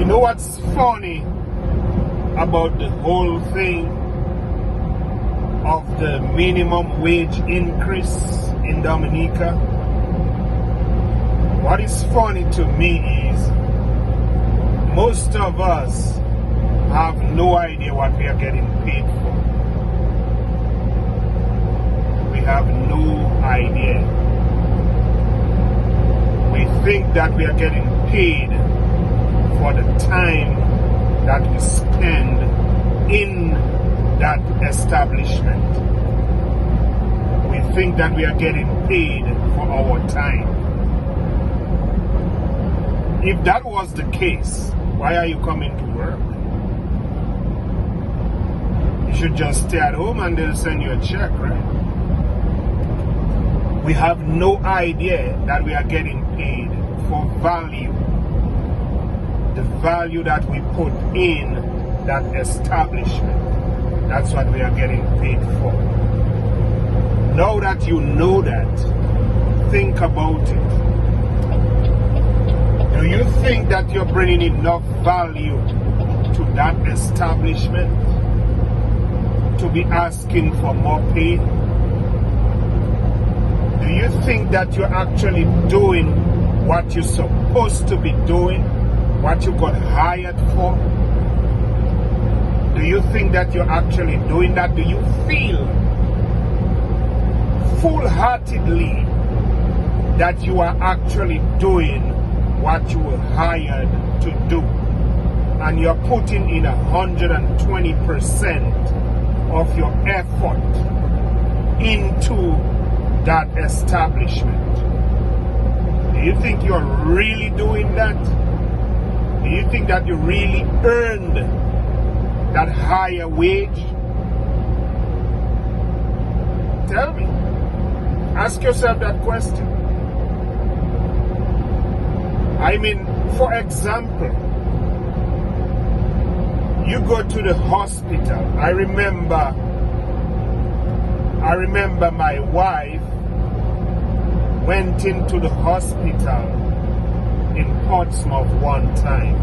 You know what's funny about the whole thing of the minimum wage increase in Dominica? What is funny to me is most of us have no idea what we are getting paid for. We have no idea. We think that we are getting paid for the time that we spend in that establishment. We think that we are getting paid for our time. If that was the case, why are you coming to work? You should just stay at home and they'll send you a check, right? We have no idea that we are getting paid for value. The value that we put in that establishment. That's what we are getting paid for. Now that you know that, think about it. Do you think that you're bringing enough value to that establishment to be asking for more pay? Do you think that you're actually doing what you're supposed to be doing, what you got hired for? Do you think that you're actually doing that? Do you feel full-heartedly that you are actually doing what you were hired to do? And you're putting in 120% of your effort into that establishment. Do you think you're really doing that? Do you think that you really earned that higher wage? Tell me. Ask yourself that question. I mean, for example, you go to the hospital. I remember my wife went into the hospital in Portsmouth one time.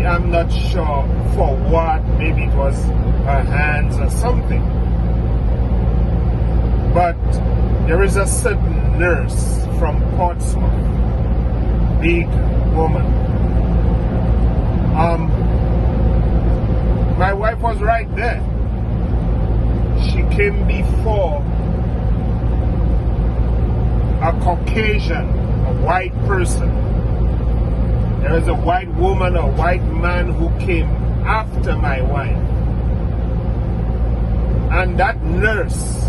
I'm not sure for what, maybe it was her hands or something. But there is a certain nurse from Portsmouth, big woman. My wife was right there. She came before a Caucasian, a white person. There was a white woman, a white man who came after my wife. And that nurse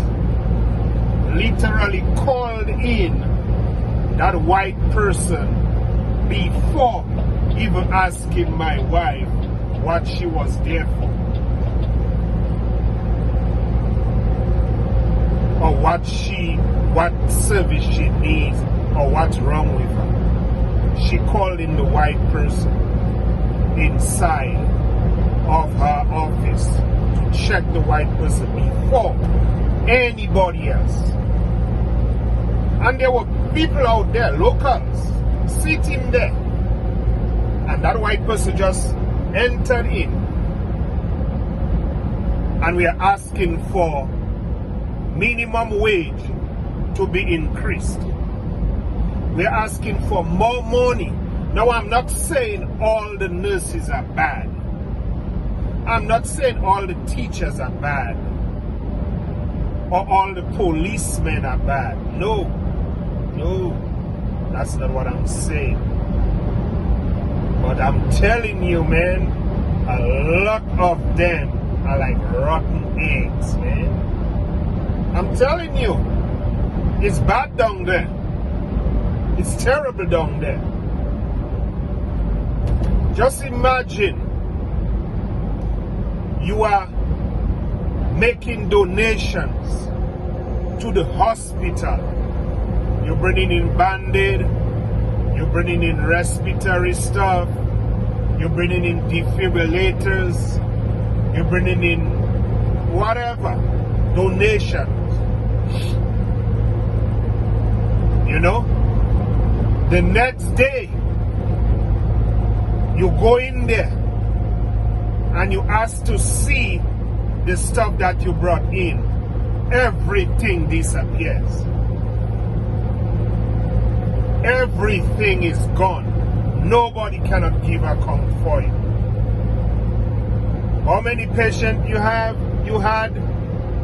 literally called in that white person before even asking my wife what she was there for, or what service she needs, or what's wrong with her. She called in the white person inside of her office to check the white person before anybody else. And there were people out there, locals, sitting there. And that white person just entered in. And we are asking for minimum wage to be increased. We are asking for more money. Now, I'm not saying all the nurses are bad. I'm not saying all the teachers are bad. Or all the policemen are bad. No, that's not what I'm saying. But I'm telling you, man, a lot of them are like rotten eggs, man. I'm telling you, it's bad down there. It's terrible down there. Just imagine you are making donations to the hospital. You're bringing in Band-Aid, you're bringing in respiratory stuff, you're bringing in defibrillators, you're bringing in whatever, donations. You know, the next day You go in there and you ask to see the stuff that you brought in. Everything disappears. Everything is gone. Nobody cannot give account for it. How many patients you had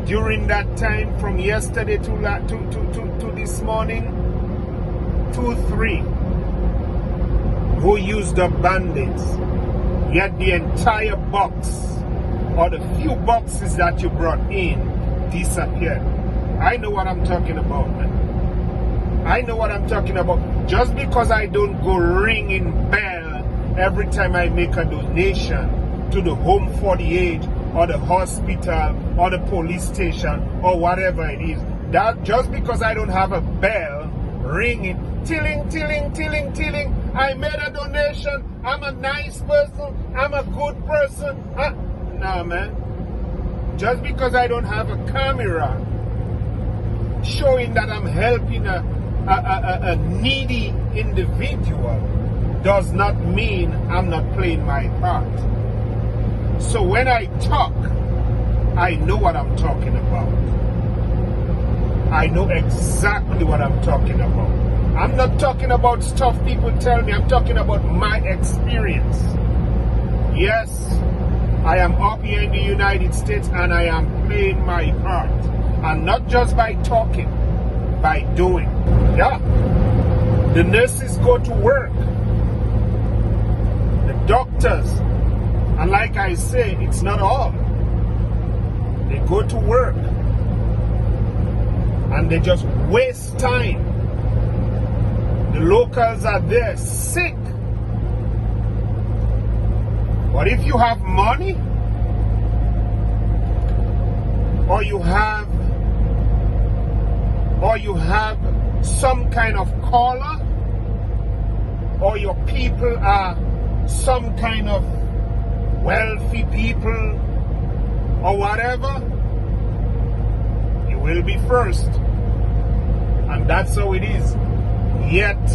during that time from yesterday to this morning? 2, 3 who used the band-aids. Yet the entire box or the few boxes that you brought in disappeared. I know what I'm talking about, man. I know what I'm talking about. Just because I don't go ringing bell every time I make a donation to the home for the aged or the hospital or the police station or whatever it is, that just because I don't have a bell ringing, tilling, tilling, tilling, tilling, I made a donation, I'm a nice person, I'm a good person. No, man. Just because I don't have a camera showing that I'm helping a needy individual does not mean I'm not playing my part. So when I talk, I know what I'm talking about. I know exactly what I'm talking about. I'm not talking about stuff people tell me. I'm talking about my experience. Yes, I am up here in the United States and I am playing my part. And not just by talking, by doing. Yeah. The nurses go to work. The doctors. And like I say, it's not all. They go to work. And they just waste time. The locals are there sick. But if you have money, or you have some kind of collar, or your people are some kind of wealthy people, or whatever, you will be first. And that's how it is. Yet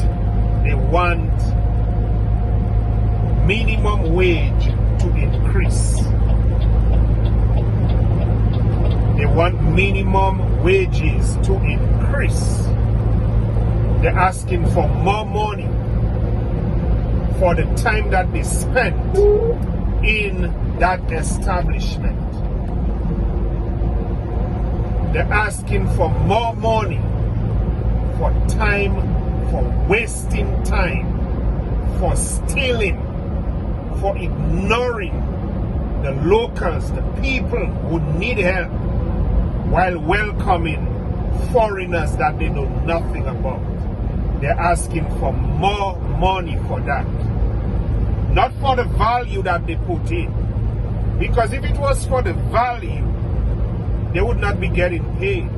they want minimum wage to increase. They want minimum wages to increase. They're asking for more money for the time that they spent in that establishment. They're asking for more money for time, for wasting time, for stealing, for ignoring the locals, the people who need help, while welcoming foreigners that they know nothing about. They're asking for more money for that. Not for the value that they put in. Because if it was for the value, they would not be getting paid.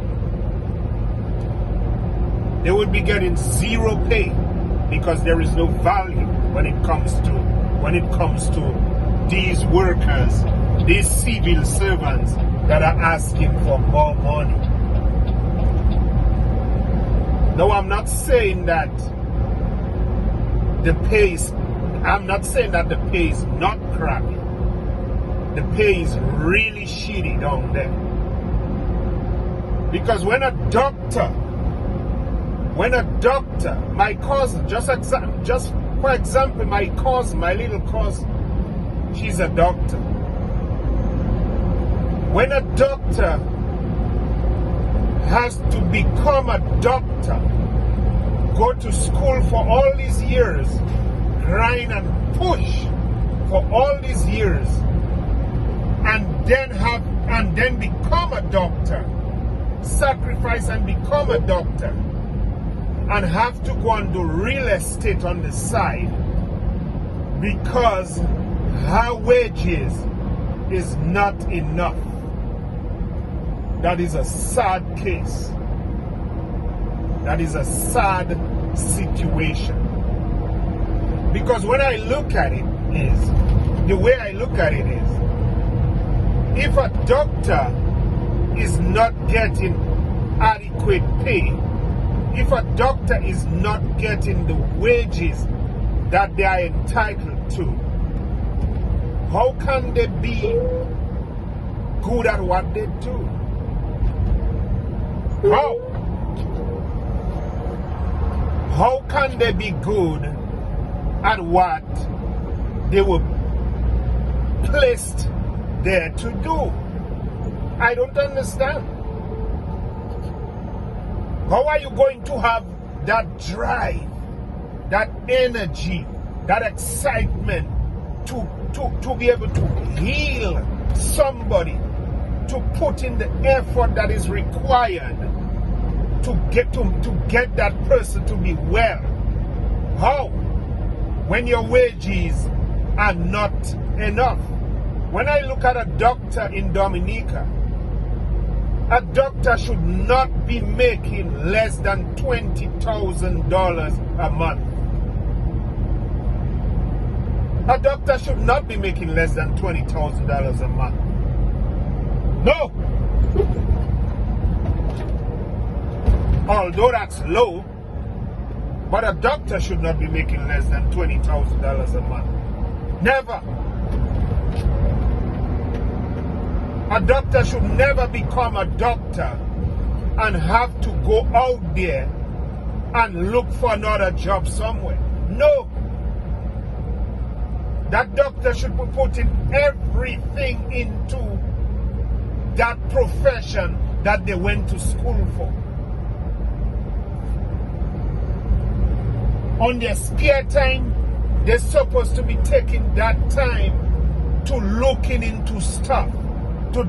They would be getting zero pay because there is no value when it comes to these workers, these civil servants that are asking for more money. No, I'm not saying that the pay is not crappy. The pay is really shitty down there. Because when a doctor, my cousin, just for example, my cousin, my little cousin, she's a doctor. When a doctor has to become a doctor, go to school for all these years, grind and push for all these years, and then become a doctor, sacrifice and become a doctor, and have to go and do real estate on the side because her wages is not enough. That is a sad case. That is a sad situation. Because when I look at it the way I look at it is, if a doctor is not getting adequate pay, if a doctor is not getting the wages that they are entitled to, how can they be good at what they do? How can they be good at what they were placed there to do? I don't understand. How are you going to have that drive, that energy, that excitement to be able to heal somebody, to put in the effort that is required to get that person to be well? How? When your wages are not enough. When I look at a doctor in Dominica, a doctor should not be making less than $20,000 a month. A doctor should not be making less than $20,000 a month. No. Although that's low, but a doctor should not be making less than $20,000 a month. Never. A doctor should never become a doctor and have to go out there and look for another job somewhere. No. That doctor should be putting everything into that profession that they went to school for. On their spare time, they're supposed to be taking that time to looking into stuff, to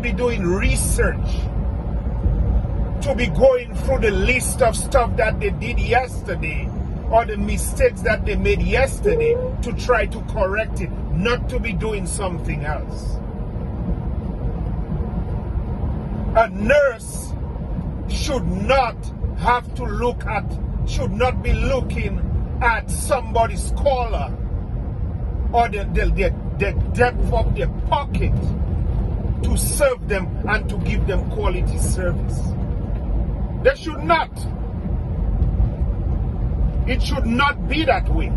be doing research, to be going through the list of stuff that they did yesterday or the mistakes that they made yesterday to try to correct it, not to be doing something else. A nurse should not have to should not be looking at somebody's collar or the depth of their pocket to serve them and to give them quality service. They should not. It should not be that way.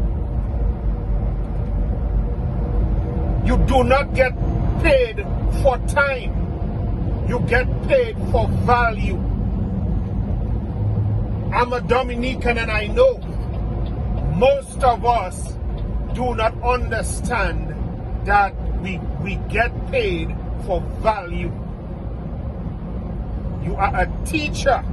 You do not get paid for time. You get paid for value. I'm a Dominican and I know most of us do not understand that we get paid for value. You are a teacher.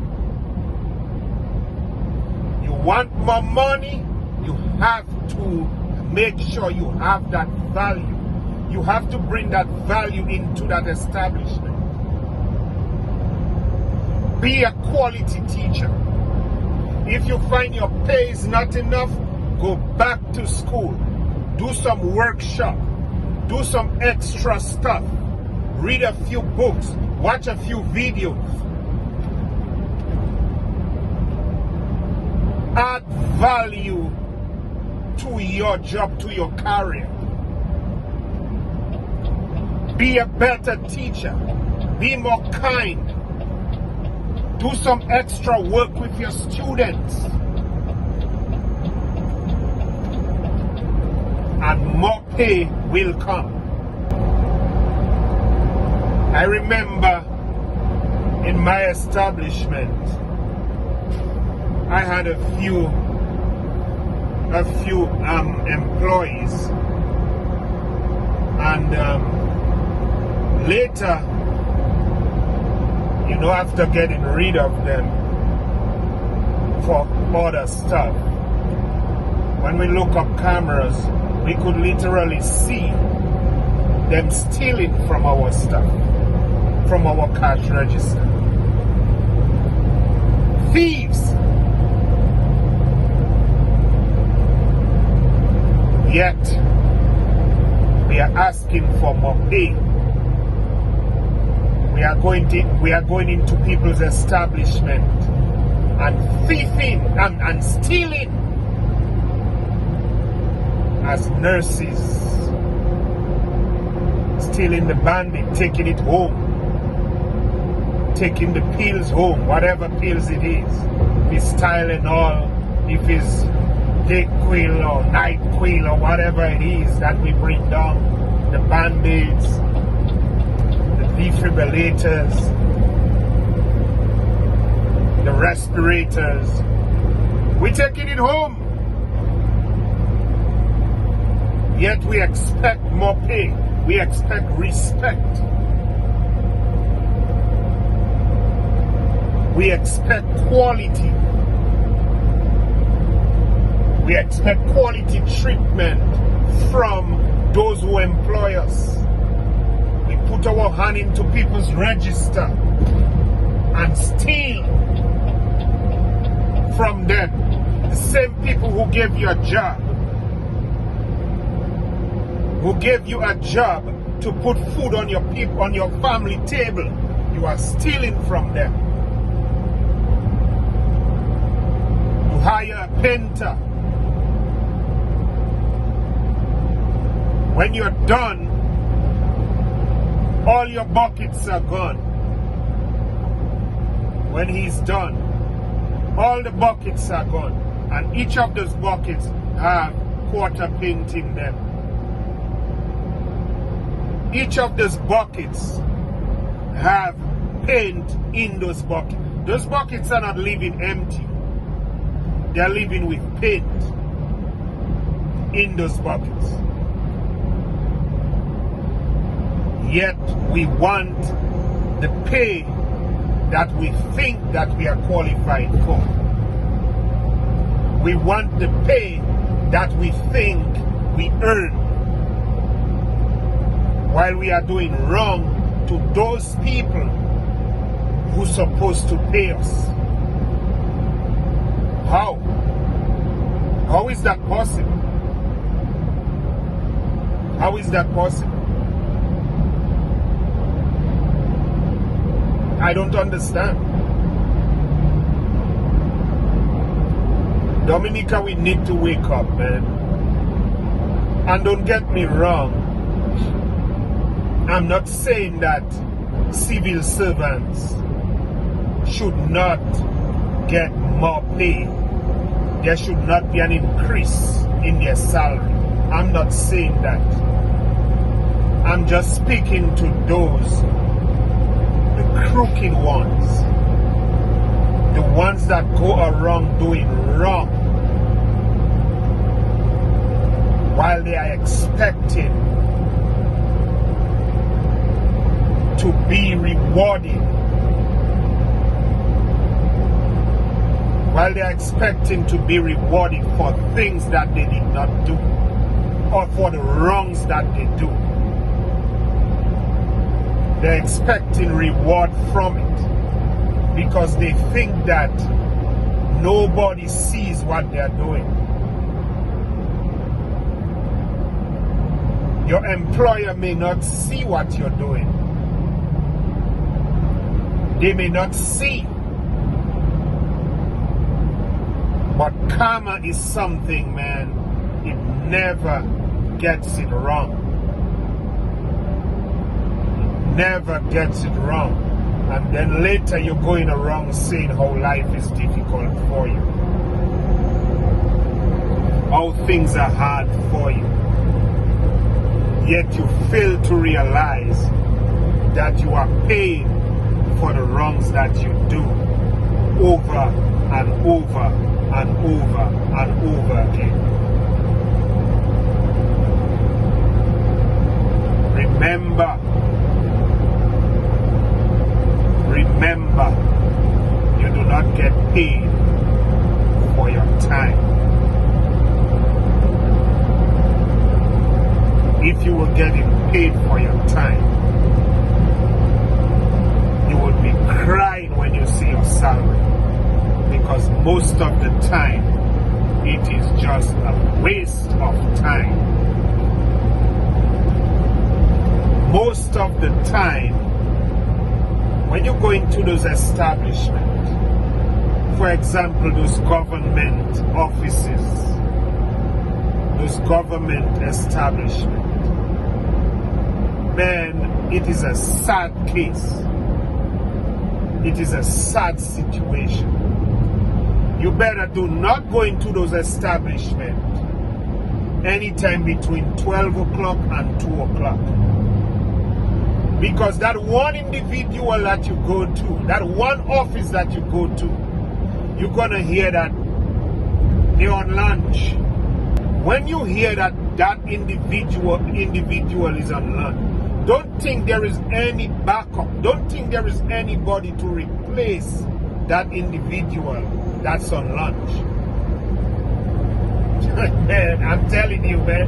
You want more money, you have to make sure you have that value. You have to bring that value into that establishment. Be a quality teacher. If you find your pay is not enough, go back to school. Do some workshop. Do some extra stuff. Read a few books. Watch a few videos. Add value to your job, to your career. Be a better teacher. Be more kind. Do some extra work with your students. And more pay will come. I remember in my establishment, I had a few employees, and later, after getting rid of them for other stuff, when we look up cameras, we could literally see them stealing from our stuff, from our cash register. Thieves! Yet, we are asking for more pay. We are going into people's establishment and thieving and stealing as nurses, stealing the bandit, taking it home, taking the pills home, whatever pills it is, if it's Tylenol, if it's Dayquil or Nyquil or whatever it is that we bring down, the Band-Aids, the defibrillators, the respirators. We're taking it home. Yet we expect more pay. We expect respect. We expect quality. We expect quality treatment from those who employ us. We put our hand into people's register and steal from them. The same people who gave you a job, who gave you a job to put food on your people, on your family table, you are stealing from them. You hire a painter. When you're done, all your buckets are gone. When he's done, all the buckets are gone. And each of those buckets have quarter paint in them. Each of those buckets have paint in those buckets. Those buckets are not living empty. They're living with paint in those buckets. Yet we want the pay that we think that we are qualified for. We want the pay that we think we earn, while we are doing wrong to those people who's supposed to pay us. How? How is that possible? How is that possible? I don't understand. Dominica, we need to wake up, man. And don't get me wrong, I'm not saying that civil servants should not get more pay. There should not be an increase in their salary. I'm not saying that. I'm just speaking to those, the crooked ones, the ones that go around doing wrong, while they are expecting to be rewarded, while they are expecting to be rewarded for things that they did not do, or for the wrongs that they do. They're expecting reward from it because they think that nobody sees what they're doing. Your employer may not see what you're doing. They may not see. But karma is something, man, it never gets it wrong. Never gets it wrong. And then later you're going around saying how life is difficult for you, how things are hard for you. Yet you fail to realize that you are paying for the wrongs that you do over and over and over and over again. Remember, you do not get paid for your time. If you were getting paid for your time, you would be crying when you see your salary, because most of the time it is just a waste of time. Most of the time, when you go into those establishments, for example, those government offices, those government establishments, man, it is a sad case. It is a sad situation. You better do not go into those establishments anytime between 12 o'clock and 2 o'clock. Because that one individual that you go to, that one office that you go to, you're going to hear that they're on lunch. When you hear that that individual is on lunch, don't think there is any backup. Don't think there is anybody to replace that individual that's on lunch. Man, I'm telling you, man,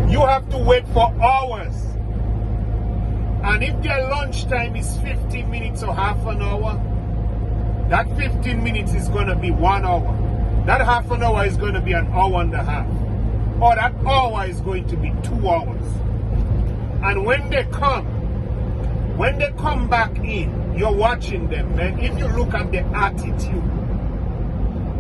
you have to wait for hours. And if their lunchtime is 15 minutes or half an hour, that 15 minutes is going to be 1 hour. That half an hour is going to be an hour and a half. Or that hour is going to be 2 hours. And when they come back in, you're watching them, man. If you look at the attitude,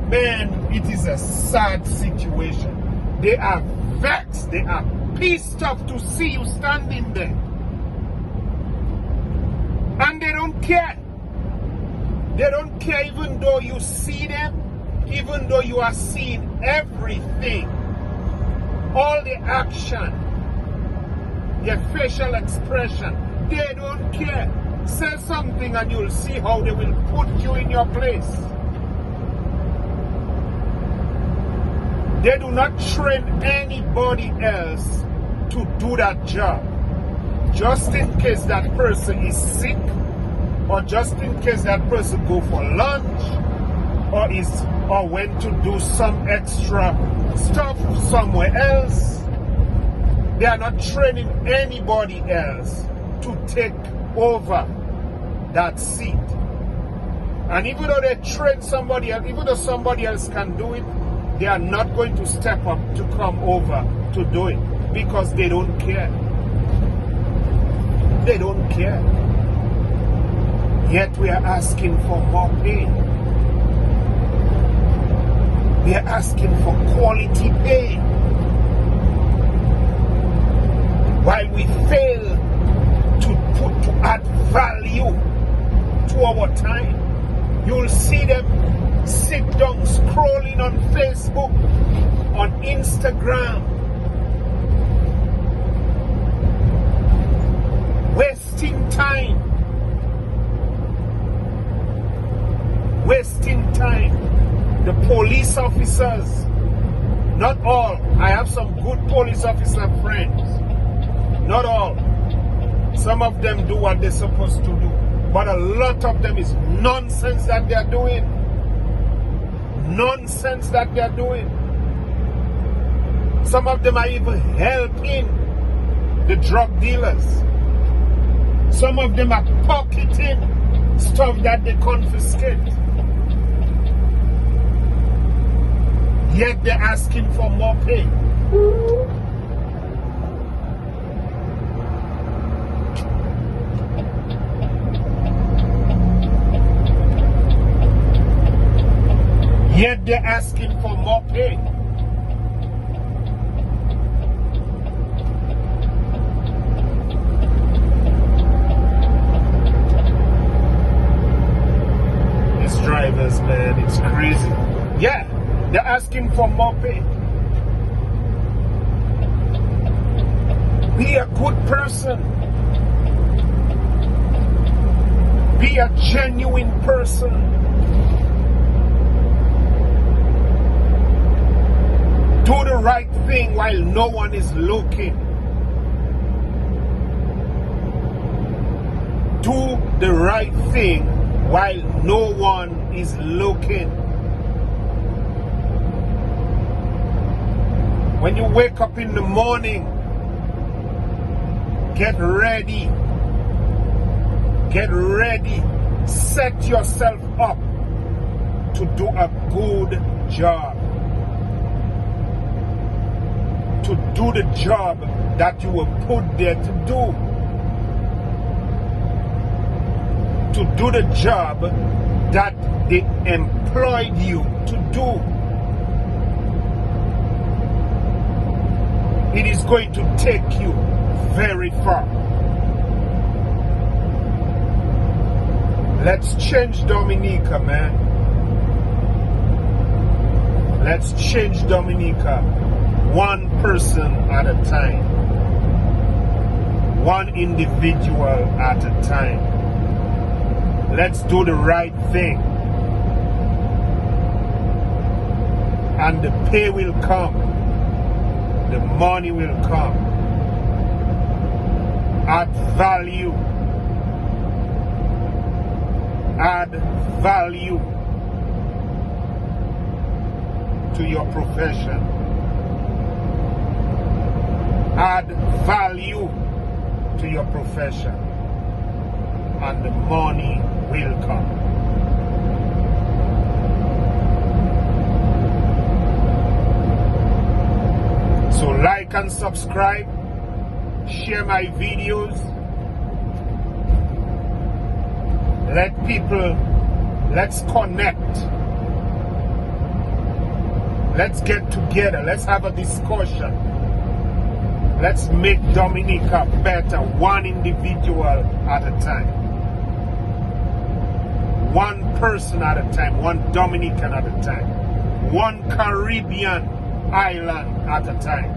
man, it is a sad situation. They are vexed. They are pissed off to see you standing there. And they don't care. They don't care even though you see them, even though you are seeing everything. All the action, their facial expression, they don't care. Say something and you'll see how they will put you in your place. They do not train anybody else to do that job. Just in case that person is sick, or just in case that person go for lunch, or went to do some extra stuff somewhere else. They are not training anybody else to take over that seat. And even though they train somebody else, even though somebody else can do it, they are not going to step up to come over to do it because they don't care. They don't care. Yet we are asking for more pay. We are asking for quality pay. While we fail to add value to our time, you'll see them sit down scrolling on Facebook, on Instagram, wasting time. Wasting time. The police officers, not all. I have some good police officer friends. Not all. Some of them do what they're supposed to do. But a lot of them is nonsense that they're doing. Nonsense that they're doing. Some of them are even helping the drug dealers. Some of them are pocketing stuff that they confiscate. Yet they're asking for more pay. Yet they're asking for more pay. These drivers, man, it's crazy. Yeah, they're asking for more pay. Be a good person. Be a genuine person. Do the right thing while no one is looking. Do the right thing while no one is looking. When you wake up in the morning, get ready. Get ready. Set yourself up to do a good job. To do the job that you were put there to do. To do the job that they employed you to do. It is going to take you very far. Let's change Dominica, man. Let's change Dominica one person at a time, one individual at a time. Let's do the right thing, and the pay will come, the money will come. Add value, add value to your profession. Add value to your profession, and the money will come. So like and subscribe, share my videos, let's connect, let's get together, let's have a discussion. Let's make Dominica better, one individual at a time. One person at a time, one Dominican at a time. One Caribbean island at a time.